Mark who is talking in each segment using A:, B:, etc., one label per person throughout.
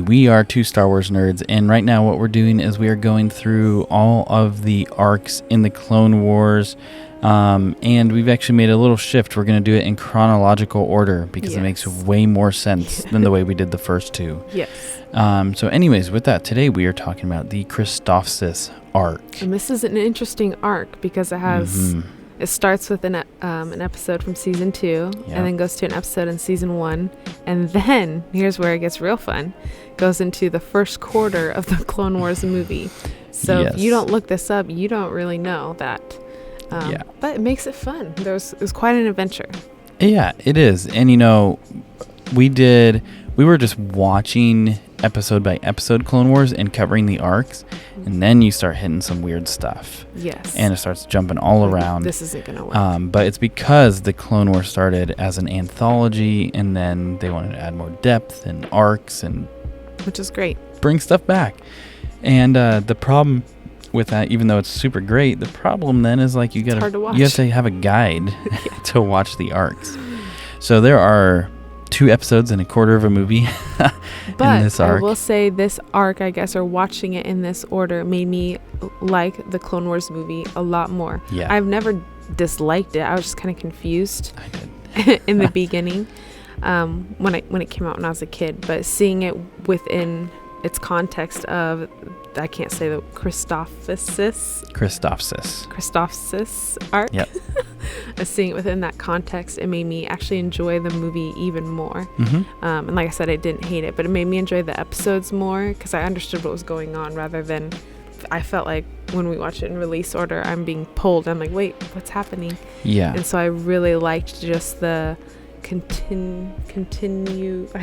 A: we are two Star Wars nerds, and right now what we're doing is we are going through all of the arcs in the Clone Wars, and we've actually made a little shift. We're going to do it in chronological order because it makes way more sense than the way we did the first two.
B: Yes.
A: So anyways, with that, today we are talking about the Christophsis Arc.
B: And this is an interesting arc because it has... It starts with an episode from season 2, and then goes to an episode in season 1, and then here's where it gets real fun. Goes into the first quarter of the Clone Wars movie. So if you don't look this up, you don't really know that. But it makes it fun. It was quite an adventure.
A: Yeah, it is. And we were just watching episode by episode Clone Wars and covering the arcs, and then you start hitting some weird stuff.
B: Yes.
A: And it starts jumping all around.
B: This isn't going to work.
A: But it's because the Clone Wars started as an anthology, and then they wanted to add more depth and arcs and...
B: Which is great.
A: Bring stuff back. And the problem with that, even though it's super great, the problem then is like you have to have a guide to watch the arcs. So there are 2 episodes and a quarter of a movie in this arc.
B: I will say this arc, I guess, or watching it in this order made me like the Clone Wars movie a lot more.
A: Yeah.
B: I've never disliked it. I was just kind of confused
A: I did.
B: in the beginning when it came out when I was a kid. But seeing it within its context of, I can't say the Christophsis Arc.
A: Yep.
B: Seeing it within that context, it made me actually enjoy the movie even more. And like I said, I didn't hate it, but it made me enjoy the episodes more because I understood what was going on rather than I felt like when we watch it in release order, I'm being pulled. I'm like, wait, what's happening?
A: Yeah.
B: And so I really liked just the I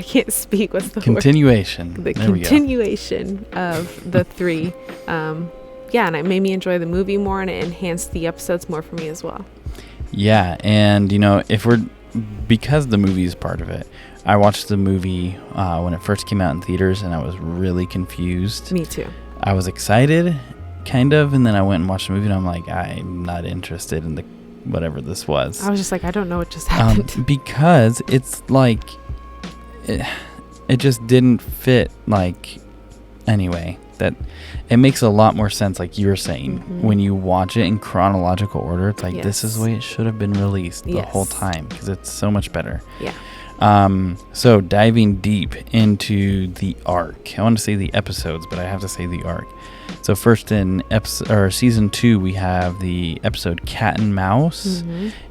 B: can't speak. What's the
A: continuation?
B: Word? The continuation of the 3. And it made me enjoy the movie more, and it enhanced the episodes more for me as well.
A: Yeah, and because the movie is part of it, I watched the movie when it first came out in theaters, and I was really confused.
B: Me too.
A: I was excited, kind of, and then I went and watched the movie, and I'm like, I'm not interested in the whatever this was.
B: I was just like, I don't know what just happened.
A: Because it's like, it just didn't fit, anyway. That it makes a lot more sense, like you were saying, when you watch it in chronological order. It's like, this is the way it should have been released the whole time, because it's so much better.
B: Yeah.
A: So diving deep into the arc, I want to say the episodes, but I have to say the arc. So first in season 2, we have the episode Cat and Mouse,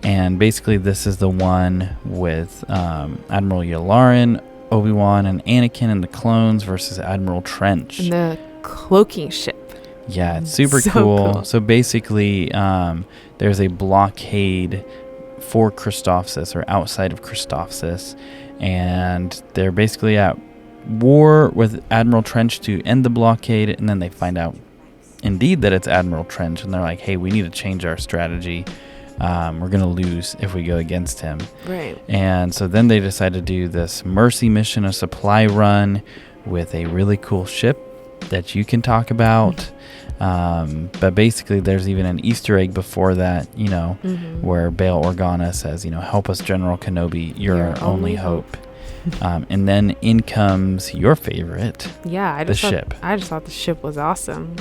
A: and basically this is the one with Admiral Yularen, Obi-Wan, and Anakin and the clones versus Admiral Trench.
B: And the cloaking ship.
A: Yeah, it's super cool. So basically, there's a blockade for Christophsis, or outside of Christophsis, and they're basically at war with Admiral Trench to end the blockade, and then they find out indeed that it's Admiral Trench, and they're like, hey, we need to change our strategy. We're going to lose if we go against him.
B: Right.
A: And so then they decide to do this mercy mission, a supply run with a really cool ship that you can talk about. But basically there's even an Easter egg before that, where Bail Organa says, help us, General Kenobi, you're our only hope. And then in comes your favorite, the ship.
B: I just thought the ship was awesome.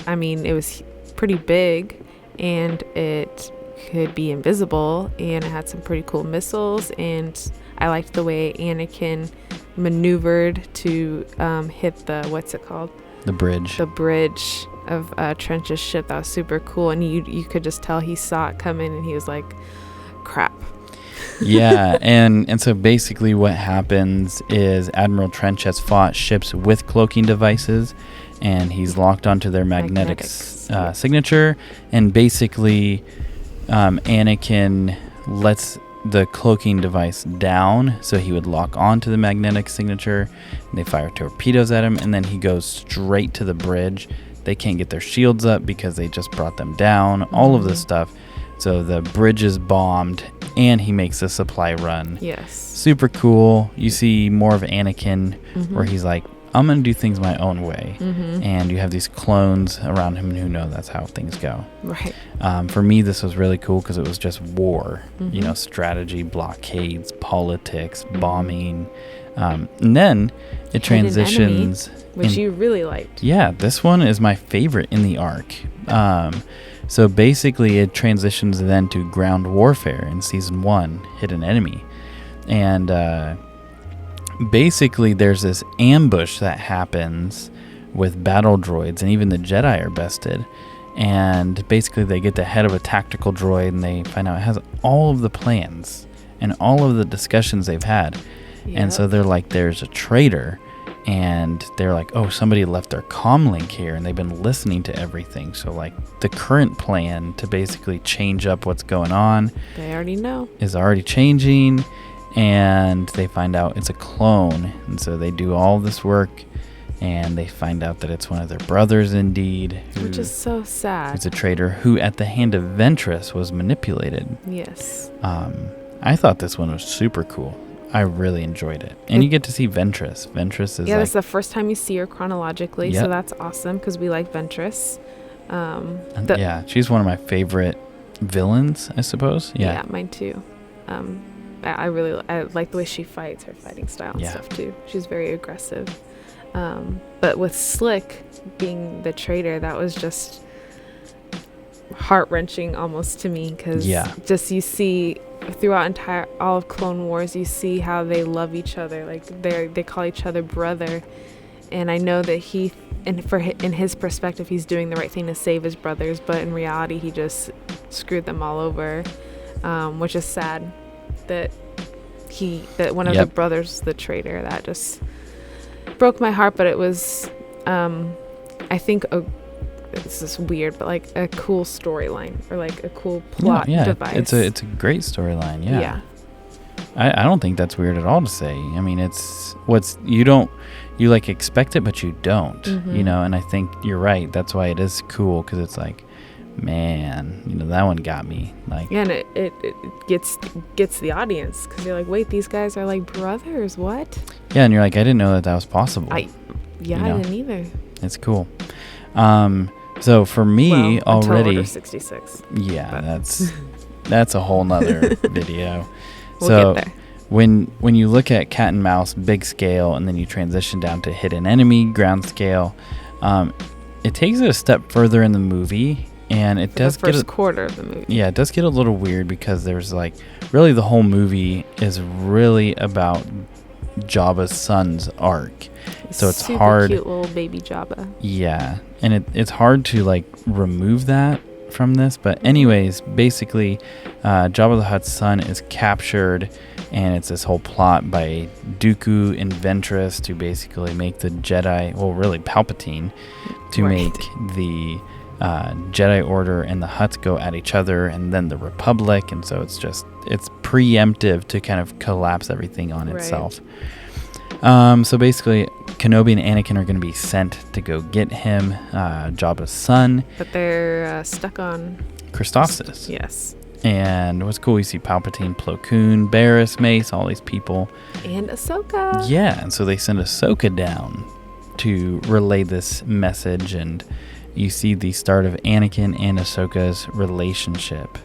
B: It was pretty big, and it could be invisible, and it had some pretty cool missiles, and I liked the way Anakin maneuvered to hit the, what's it called?
A: The bridge
B: of Trench's ship. That was super cool, and you could just tell he saw it coming, and he was like, crap.
A: Yeah, and so basically what happens is Admiral Trench has fought ships with cloaking devices, and he's locked onto their magnetic signature, and basically Anakin lets the cloaking device down so he would lock onto the magnetic signature, and they fire torpedoes at him, and then he goes straight to the bridge. They can't get their shields up because they just brought them down, all of this stuff. So the bridge is bombed, and he makes a supply run.
B: Yes.
A: Super cool. You see more of Anakin, where he's like, I'm going to do things my own way. And you have these clones around him who know that's how things go.
B: Right.
A: For me, this was really cool because it was just war, strategy, blockades, politics, bombing. And then it transitions,
B: which you really liked.
A: Yeah, this one is my favorite in the arc. So basically, it transitions then to ground warfare in season 1, Hidden Enemy, and basically there's this ambush that happens with battle droids, and even the Jedi are bested. And basically they get the head of a tactical droid, and they find out it has all of the plans and all of the discussions they've had. Yep. And so they're like, there's a traitor, and they're like, oh, somebody left their comm link here, and they've been listening to everything. So like the current plan to basically change up what's going on,
B: they already know, is
A: already changing. And they find out it's a clone, and so they do all this work, and they find out that it's one of their brothers indeed,
B: which is so sad.
A: It's a traitor who at the hand of Ventress was manipulated.
B: Yes.
A: I thought this one was super cool. I really enjoyed it. And you get to see Ventress. Ventress is
B: that's the first time you see her chronologically, so that's awesome because we like Ventress.
A: She's one of my favorite villains, I suppose.
B: Yeah, mine too. I like the way she fights, her fighting style and stuff too. She's very aggressive. But with Slick being the traitor, that was just heart-wrenching almost to me, because just you see throughout all of Clone Wars, you see how they love each other, like they call each other brother, and I know that in his perspective, he's doing the right thing to save his brothers, but in reality he just screwed them all over, which is sad that one of the brothers, the traitor. That just broke my heart, but it was I think this is weird, but like a cool storyline, or like a cool plot device.
A: It's a great storyline. Yeah. I don't think that's weird at all to say. I mean, you like expect it, but you don't, you know, and I think you're right. That's why it is cool, because it's like, man, you know, that one got me. Like,
B: and it gets the audience, because you're like, wait, these guys are like brothers, what?
A: Yeah, and you're like, I didn't know that was possible.
B: I didn't either.
A: It's cool. So for me, already
B: Order 66.
A: Yeah, that's a whole nother video.
B: We'll get there.
A: When you look at Cat and Mouse big scale, and then you transition down to Hidden Enemy ground scale, it takes it a step further in the movie, and it does
B: get the first quarter of the movie.
A: Yeah, it does get a little weird, because there's like, really the whole movie is really about Jabba's son's arc. So it's
B: super
A: hard.
B: Cute little baby Jabba.
A: Yeah, and it's hard to like remove that from this. But anyways, basically, Jabba the Hutt's son is captured, and it's this whole plot by Dooku and Ventress to basically make the Jedi, well, really Palpatine, to make the Jedi Order and the Hutts go at each other, and then the Republic. And so it's preemptive to kind of collapse everything on itself. So basically, Kenobi and Anakin are going to be sent to go get him, Jabba's son.
B: But they're stuck on
A: Christophsis.
B: Yes.
A: And what's cool, you see Palpatine, Plo Koon, Barriss, Mace, all these people.
B: And Ahsoka.
A: Yeah, and so they send Ahsoka down to relay this message, and you see the start of Anakin and Ahsoka's relationship.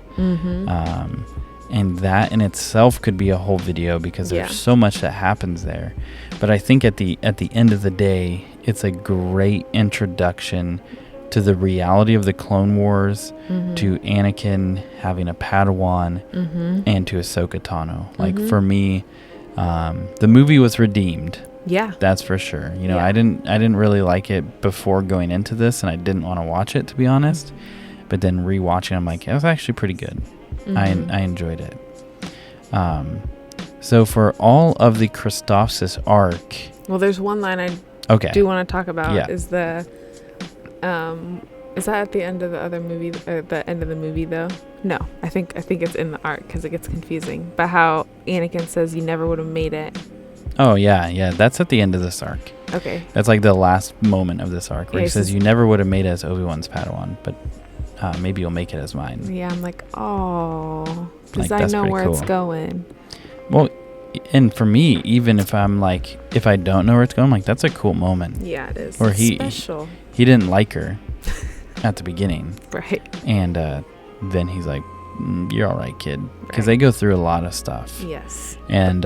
A: And that in itself could be a whole video, because there's so much that happens there. But I think at the end of the day, it's a great introduction to the reality of the Clone Wars, to Anakin having a Padawan, and to Ahsoka Tano. Like, for me, the movie was redeemed.
B: Yeah,
A: that's for sure. You know, I didn't really like it before going into this, and I didn't want to watch it, to be honest. But then rewatching, I'm like, it was actually pretty good. I enjoyed it. So for all of the Christophsis Arc,
B: well, there's one line I do want to talk about. Is the is that at the end of the other movie, or the end of the movie though? No, I think it's in the arc, because it gets confusing. But how Anakin says, "You never would have made it." Oh yeah, that's at the end of this arc. Okay, that's like the last moment of this arc, where he says, "You never would have made it as Obi-Wan's Padawan, but maybe you'll make it as mine." Yeah, I'm like, oh, because I know where it's going. Well, and for me, even if I don't know where it's going, I'm like, that's a cool moment. Yeah, it is. Or special. He didn't like her at the beginning, right? And then he's like, "You're all right, kid," because they go through a lot of stuff. Yes. And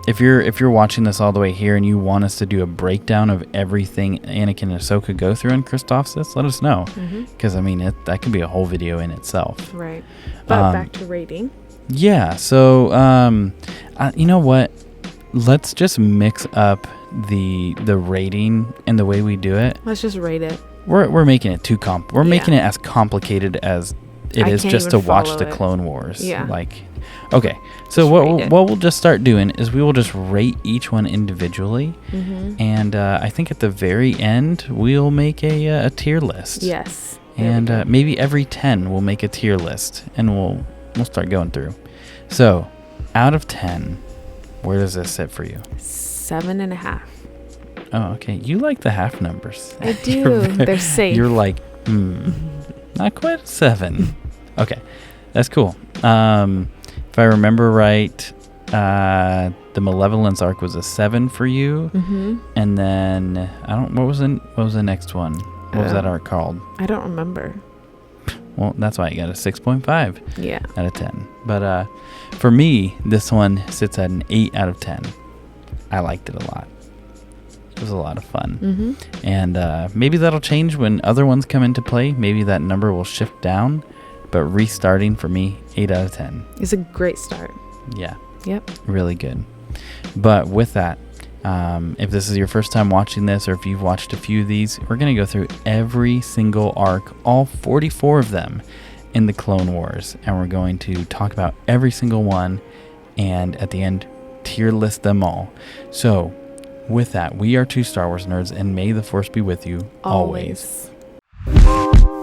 A: if you're watching this all the way here and you want us to do a breakdown of everything Anakin and Ahsoka go through in Christophsis, let us know. Because, I mean, that could be a whole video in itself.
B: Right. But back to rating.
A: Yeah. So, you know what? Let's just mix up the rating and the way we do it.
B: Let's just rate it.
A: We're making it we're making it as complicated as it is just to watch the Clone Wars.
B: Yeah.
A: Like, okay. So what we'll just start doing is we will just rate each one individually, and I think at the very end we'll make a tier list.
B: Yes.
A: And maybe every 10 we'll make a tier list, and we'll start going through. So, out of 10, where does this sit for you?
B: 7.5.
A: Oh, okay. You like the half numbers.
B: I do. They're safe.
A: You're like, not quite a 7. Okay, that's cool. If I remember right, the Malevolence arc was a 7 for you, and then what was the next one? What was that arc called?
B: I don't remember.
A: Well, that's why I got a 6.5.
B: Yeah.
A: Out of 10. But for me, this one sits at an 8 out of 10. I liked it a lot. It was a lot of fun. And maybe that'll change when other ones come into play. Maybe that number will shift down. But restarting for me, 8 out of 10.
B: It's a great start.
A: Yeah.
B: Yep.
A: Really good. But with that, if this is your first time watching this, or if you've watched a few of these, we're going to go through every single arc, all 44 of them in the Clone Wars. And we're going to talk about every single one. And at the end, tier list them all. So with that, we are two Star Wars nerds, and may the Force be with you always.
B: Always.